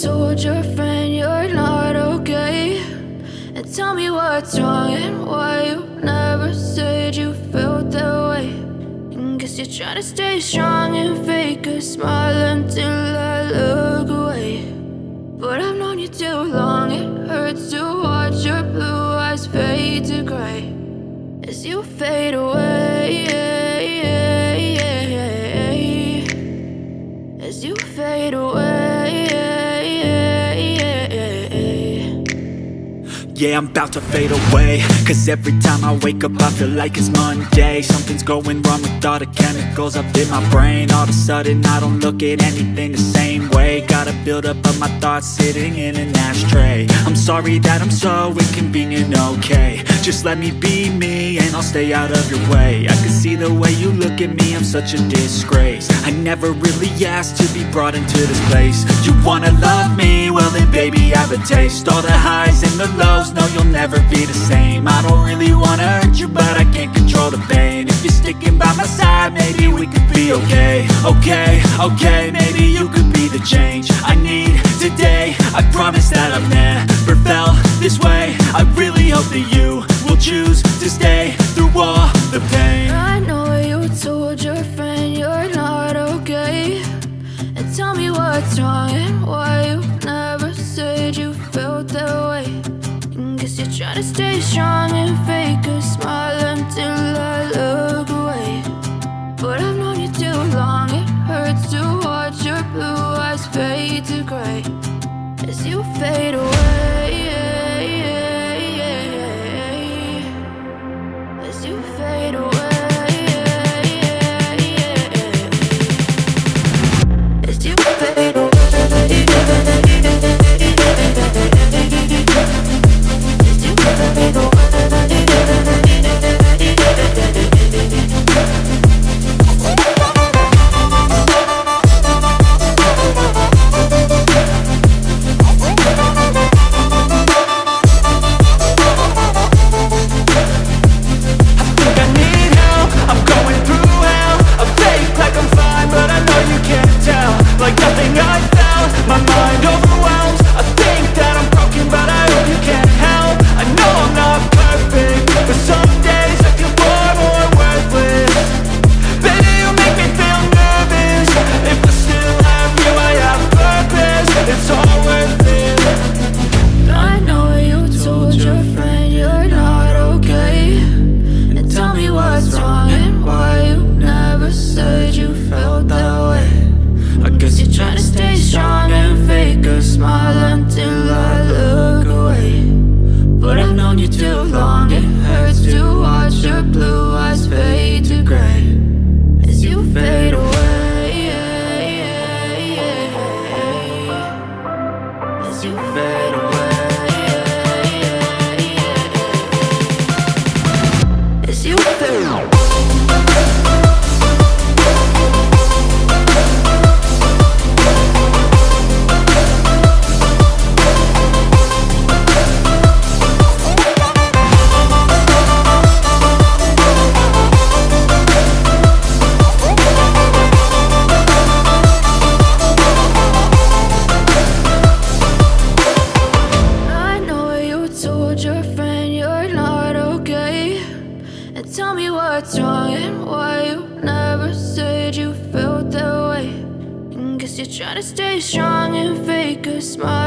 told your friend you're not okay, and tell me what's wrong and why you never said you felt that way. And guess you're trying to stay strong and fake a smile until I look away. But I've known you too long, it hurts to watch your blue eyes fade to gray as you fade away, as you fade away. Yeah, I'm about to fade away, cause every time I wake up I feel like it's Monday. Something's going wrong with all the chemicals up in my brain. All of a sudden I don't look at anything the same way. Gotta build up of my thoughts sitting in an ashtray. I'm sorry that I'm so inconvenient, okay. Just let me be me and I'll stay out of your way. I can see the way you look at me, I'm such a disgrace. I never really asked to be brought into this place. You wanna love me? Well then baby have a taste. All the highs and the lows, no you'll never be the same. I don't really wanna hurt you but I can't control the pain. If you're sticking by my side maybe we could be okay. Okay, maybe you could be the change I need today. I promise that I've never felt this way. I really hope that you will choose to stay through all the pain. I know you told your friend you're not okay, and tell me what's wrong and why you never said you felt that way. And guess you're trying to stay strong and fake a smile until I look away. But I've known you too long, it hurts to watch your blue eyes fade to gray as you fade away, as you fade away, as you fade away. Trying to stay strong and fake a smile